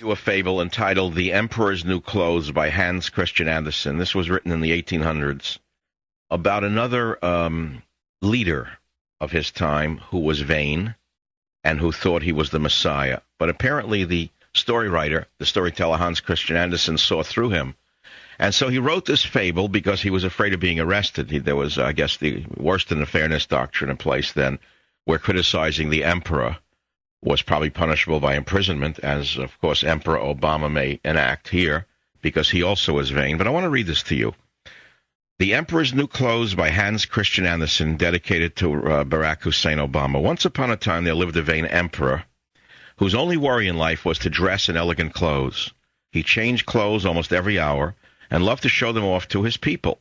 you a fable entitled The Emperor's New Clothes by Hans Christian Andersen. This was written in the 1800s about another leader of his time who was vain and who thought he was the Messiah. But apparently the storyteller Hans Christian Andersen saw through him. And so he wrote this fable because he was afraid of being arrested. There was, I guess, the worse than the fairness doctrine in place then, where criticizing the emperor was probably punishable by imprisonment, as, of course, Emperor Obama may enact here, because he also is vain. But I want to read this to you. The Emperor's New Clothes by Hans Christian Andersen, dedicated to Barack Hussein Obama. Once upon a time, there lived a vain emperor whose only worry in life was to dress in elegant clothes. He changed clothes almost every hour and loved to show them off to his people.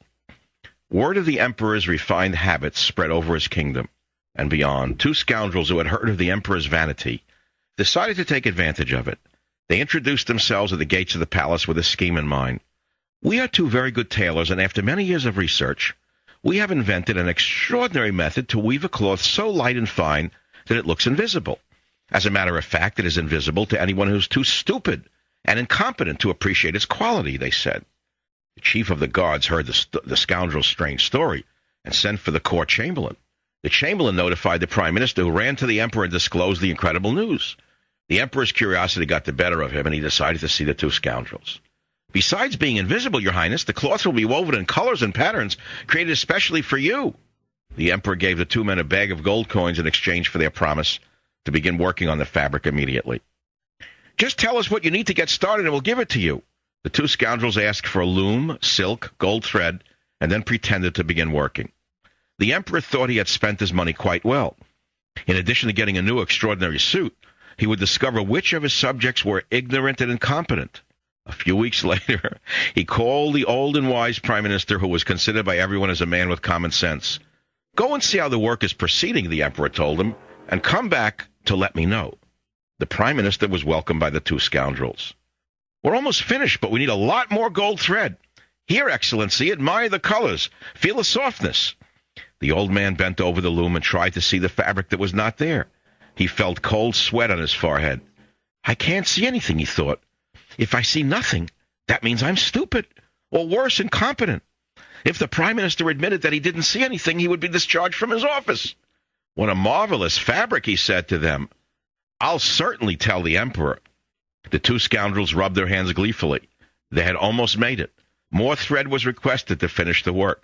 Word of the emperor's refined habits spread over his kingdom and beyond. Two scoundrels who had heard of the emperor's vanity decided to take advantage of it. They introduced themselves at the gates of the palace with a scheme in mind. We are two very good tailors, and after many years of research, we have invented an extraordinary method to weave a cloth so light and fine that it looks invisible. As a matter of fact, it is invisible to anyone who's too stupid and incompetent to appreciate its quality, they said. The chief of the guards heard the scoundrel's strange story and sent for the court chamberlain. The chamberlain notified the prime minister, who ran to the emperor and disclosed the incredible news. The emperor's curiosity got the better of him, and he decided to see the two scoundrels. Besides being invisible, Your Highness, the cloth will be woven in colors and patterns created especially for you. The emperor gave the two men a bag of gold coins in exchange for their promise to begin working on the fabric immediately. Just tell us what you need to get started, and we'll give it to you. The two scoundrels asked for a loom, silk, gold thread, and then pretended to begin working. The emperor thought he had spent his money quite well. In addition to getting a new extraordinary suit, he would discover which of his subjects were ignorant and incompetent. A few weeks later, he called the old and wise prime minister, who was considered by everyone as a man with common sense. Go and see how the work is proceeding, the emperor told him, and come back to let me know. The prime minister was welcomed by the two scoundrels. We're almost finished, but we need a lot more gold thread. Here, Excellency, admire the colors. Feel the softness. The old man bent over the loom and tried to see the fabric that was not there. He felt cold sweat on his forehead. I can't see anything, he thought. If I see nothing, that means I'm stupid, or worse, incompetent. If the prime minister admitted that he didn't see anything, he would be discharged from his office. What a marvelous fabric, he said to them. I'll certainly tell the emperor. The two scoundrels rubbed their hands gleefully. They had almost made it. More thread was requested to finish the work.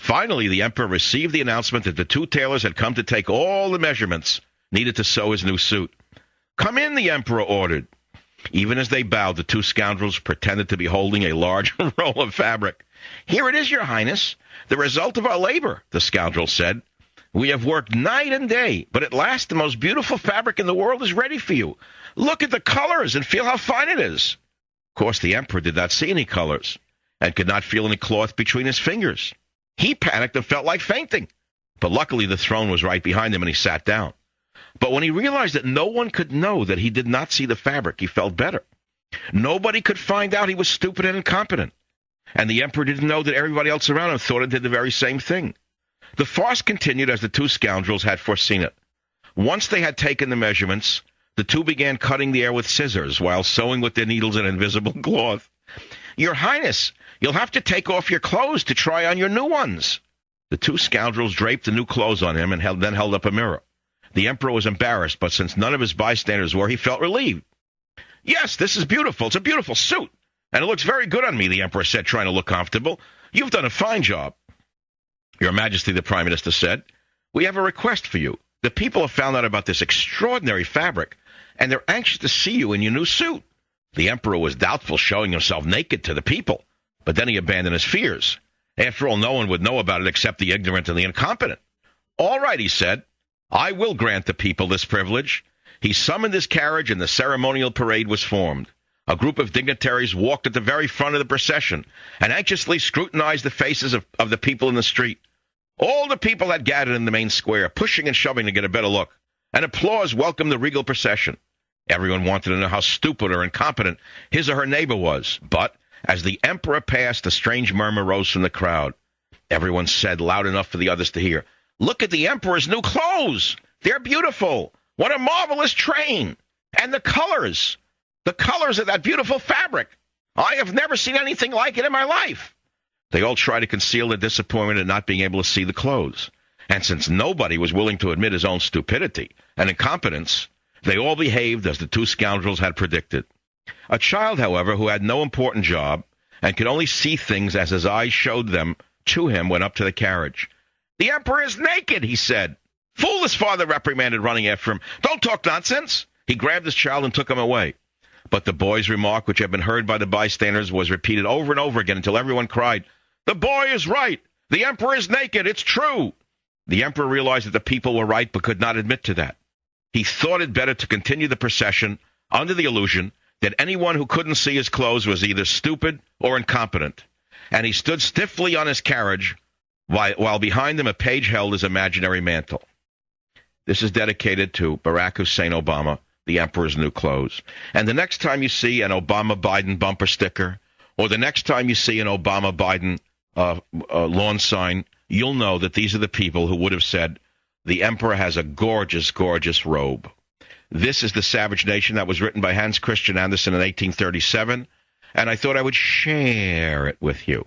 Finally, the emperor received the announcement that the two tailors had come to take all the measurements needed to sew his new suit. Come in, the emperor ordered. Even as they bowed, the two scoundrels pretended to be holding a large roll of fabric. Here it is, Your Highness, the result of our labor, the scoundrel said. We have worked night and day, but at last the most beautiful fabric in the world is ready for you. Look at the colors and feel how fine it is. Of course, the emperor did not see any colors and could not feel any cloth between his fingers. He panicked and felt like fainting, but luckily the throne was right behind him and he sat down. But when he realized that no one could know that he did not see the fabric, he felt better. Nobody could find out he was stupid and incompetent. And the emperor didn't know that everybody else around him thought and did the very same thing. The farce continued as the two scoundrels had foreseen it. Once they had taken the measurements, the two began cutting the air with scissors while sewing with their needles an invisible cloth. Your Highness, you'll have to take off your clothes to try on your new ones. The two scoundrels draped the new clothes on him and then held up a mirror. The emperor was embarrassed, but since none of his bystanders were, he felt relieved. Yes, this is beautiful. It's a beautiful suit. And it looks very good on me, the emperor said, trying to look comfortable. You've done a fine job. Your Majesty, the prime minister said, we have a request for you. The people have found out about this extraordinary fabric, and they're anxious to see you in your new suit. The emperor was doubtful showing himself naked to the people, but then he abandoned his fears. After all, no one would know about it except the ignorant and the incompetent. All right, he said, I will grant the people this privilege. He summoned his carriage, and the ceremonial parade was formed. A group of dignitaries walked at the very front of the procession and anxiously scrutinized the faces of the people in the street. All the people had gathered in the main square, pushing and shoving to get a better look, and applause welcomed the regal procession. Everyone wanted to know how stupid or incompetent his or her neighbor was, but as the emperor passed, a strange murmur rose from the crowd. Everyone said loud enough for the others to hear, Look at the emperor's new clothes! They're beautiful! What a marvelous train! And the colors! The colors of that beautiful fabric. I have never seen anything like it in my life. They all tried to conceal their disappointment at not being able to see the clothes. And since nobody was willing to admit his own stupidity and incompetence, they all behaved as the two scoundrels had predicted. A child, however, who had no important job and could only see things as his eyes showed them to him, went up to the carriage. "The emperor is naked," he said. "Fool," his father reprimanded, running after him. "Don't talk nonsense." He grabbed his child and took him away. But the boy's remark, which had been heard by the bystanders, was repeated over and over again until everyone cried, "The boy is right. The emperor is naked. It's true." The emperor realized that the people were right but could not admit to that. He thought it better to continue the procession under the illusion that anyone who couldn't see his clothes was either stupid or incompetent. And he stood stiffly on his carriage while behind him a page held his imaginary mantle. This is dedicated to Barack Hussein Obama, the emperor's new clothes. And the next time you see an Obama-Biden bumper sticker, or the next time you see an Obama-Biden lawn sign, you'll know that these are the people who would have said, "The emperor has a gorgeous, gorgeous robe." This is The Savage Nation that was written by Hans Christian Andersen in 1837, and I thought I would share it with you.